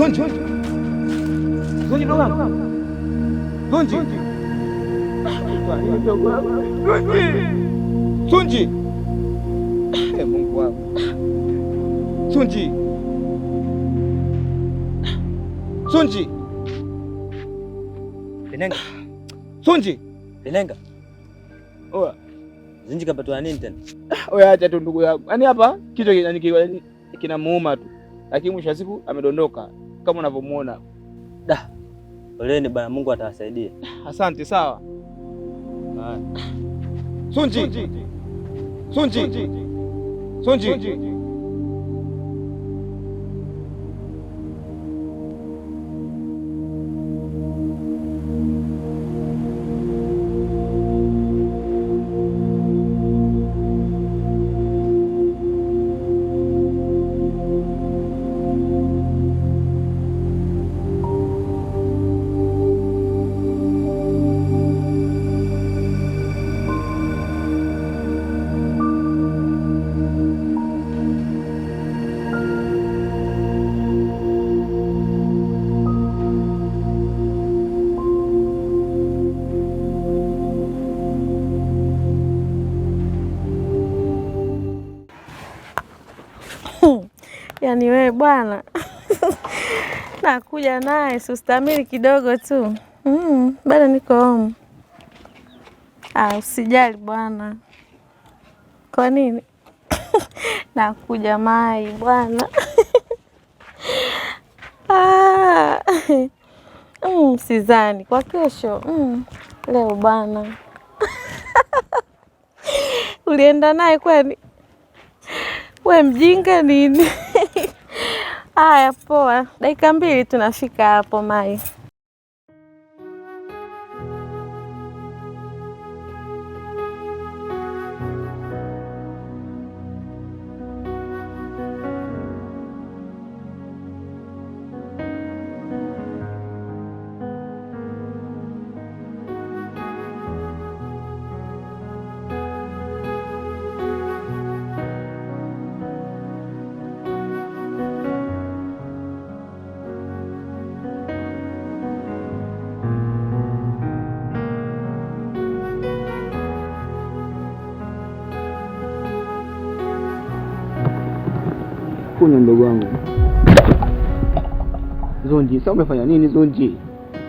Sunji. Sunji dogo wangu. Sunji. Sunji. Mungu wangu. Sunji. Sunji. Lenenga. Sunji. Lenenga. Oa. Zinji kapatwa nini tena? Oya acha tu ndugu yangu. Yaani hapa kichwa kinamuuma tu. Lakini mwisho wa siku amedondoka kama unavyomuona. Da. Poleni bwana, Mungu atawasaidia. Asante sawa. Sunji. Sunji. Sunji. Yaani wewe bwana. Nakuja naye sustamili kidogo tu. Bado niko home. Usijali bwana. Kwa nini? Nakuja mai bwana. Sidhani kwa kesho. Leo bwana. Ulienda naye kwani? We mjinga nini? Haya poa. Dakika 2 tunafika hapo mai. Kunywa ndugu wangu. Zonji, sasa umefanya nini Zonji?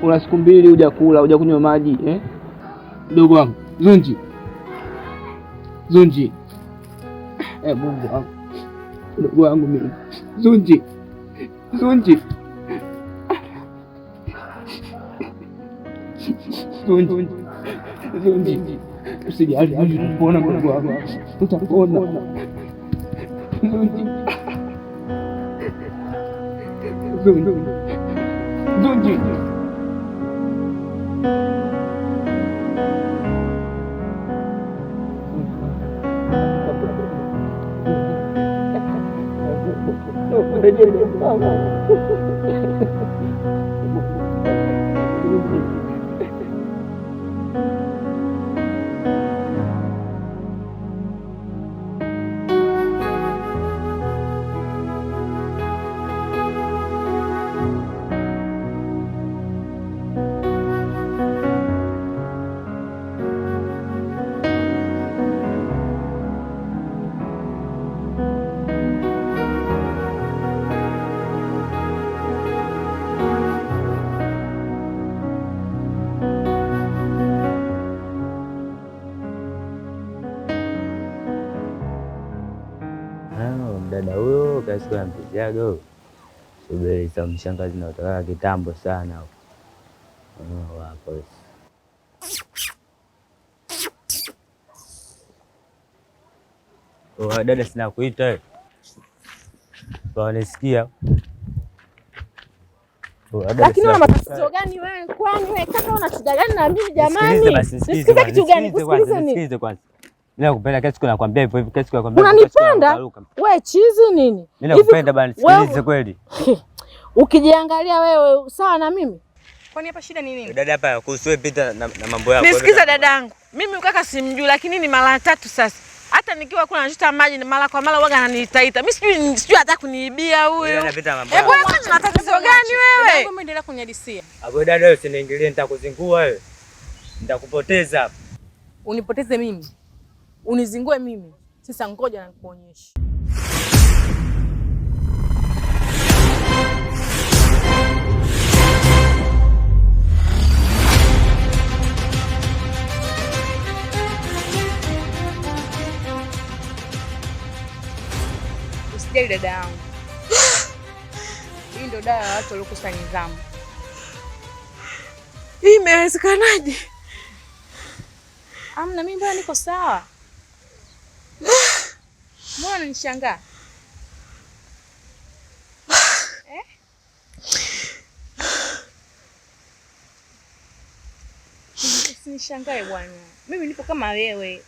Una siku 2 hujakula, hujakunywa maji, Ndugu wangu, Zonji. Zonji. Mungu wangu. Ndugu wangu mimi. Zonji. Zonji. Zonji. Zonji. Usijali, utapona ndugu wangu. Utapona. Zonji. Zonji. Zonji. Dada huyo kasiko nampijaga. Subiri sa mshangazi na utawala kitambo sana. Wapo. Dada sina kuita. Wanisikia. Lakini una matatizo gani wewe? Kwani wewe kaka una shida gani na mimi jamani? Nisikize kitu gani? Kusikilize nini? Nisikize kwanza. Mimi nakupenda kiasi kuna nakwambia hivyo hivyo kiasi nakwambia. Unanipenda? Wewe chizi nini? Mimi nakupenda bana, sikilize kweli. Ukijiangalia wewe sawa na mimi? Kwani hapa shida ni nini? Dada hapa kuhusu wewe pita na mambo yako. Nisikiza dadangu. Mimi ukaka simjui lakini ni mara 3 sasa. Hata nikiwa kula nachota maji na mara kwa mara huaga ananiitaita. Mimi sijui hata kuniibia huyo. Anapita mambo. Hebu una tatizo gani wewe? Hebu endelea kunihadisia. Hapo dada wewe usiniingilie, nitakuzingua wewe. Nitakupoteza hapa. Unipoteze mimi. Unizingue mimi. Sasa ngoja nikuonyeshe. Usijali dada yangu. Hii ndio dawa ya watu waliokosa nidhamu. Hii imewezekanaje? Amna, mimi bwana niko sawa. Mbona unanishangaa? Usinishangae bwana. Mimi nipo kama wewe.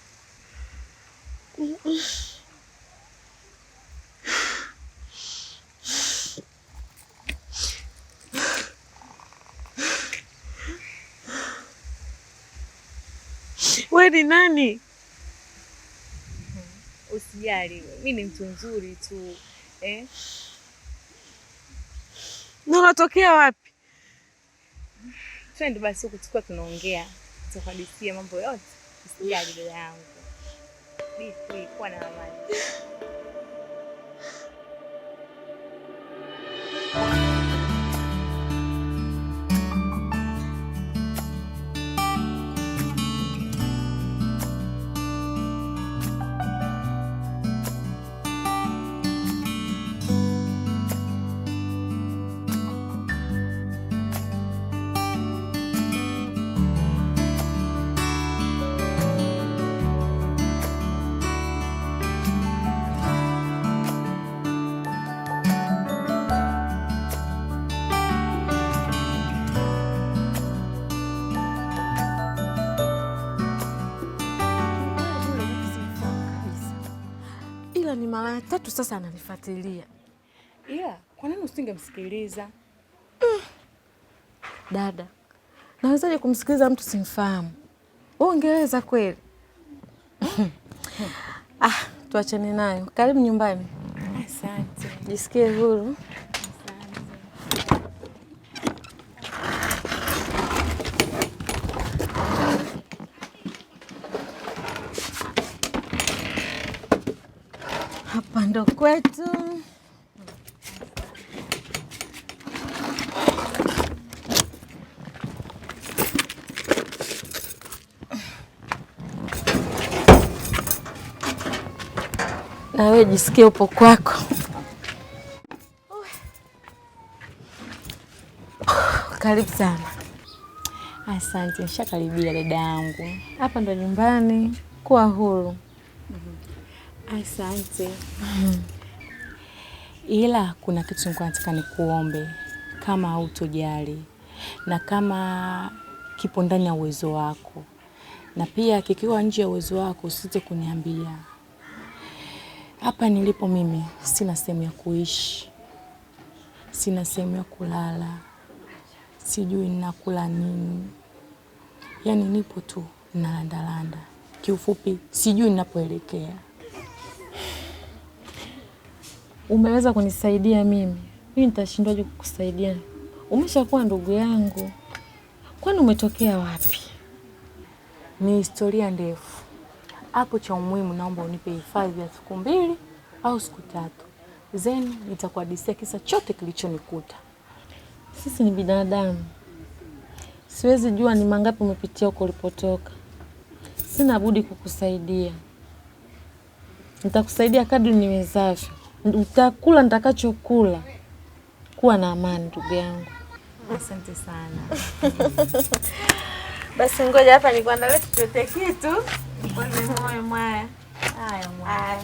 Wewe ni nani? Usijali, mimi ni mtu mzuri tu. Na unatokea wapi? Twende basi huku tukua tunaongea. Tukahadithia mambo yote. Usijali dada yangu. Bifi, kuwa na amani. Ni mara ya 3 sasa ananifuatilia. Ila kwa nini usingemsikiliza? Dada, nawezaje kumsikiliza mtu simfahamu? Wewe ungeweza kweli? Tuachane nayo. Karibu nyumbani. Asante. Jisikie huru. Hapa ndo kwetu. Na wewe jisikie upo kwako. Karibu sana. Asante, nishakaribia dada yangu. Hapa ndo nyumbani, kuwa huru. Asante. Ila kuna kitu nilikuwa nataka nikuombe, kama hautojali na kama kipo ndani ya uwezo wako, na pia kikiwa nje ya uwezo wako usije kuniambia. Hapa nilipo mimi sina sehemu ya kuishi, sina sehemu ya kulala, sijui ninakula nini. Yaani nipo tu nalandalanda. Kiufupi sijui ninapoelekea. Umeweza kunisaidia mimi. Mimi nitashindwaje kukusaidia? Umeshakuwa ndugu yangu. Kwani umetokea wapi? Ni historia ndefu. Hapo cha umuhimu naomba unipe hifadhi ya siku 2 au siku 3. Then nitakuhadithia kisa chote kilichonikuta. Sisi ni binadamu. Siwezi jua ni mangapi umepitia huko ulipotoka. Sina budi kukusaidia. Nitakusaidia kadri niwezavyo. Utakula nitakachokula. Kuwa na amani ndugu yangu. Asante sana. Basi ngoja hapa nikuandalie chochote kitu. Kwanza moyo mwaya. Haya mwaya.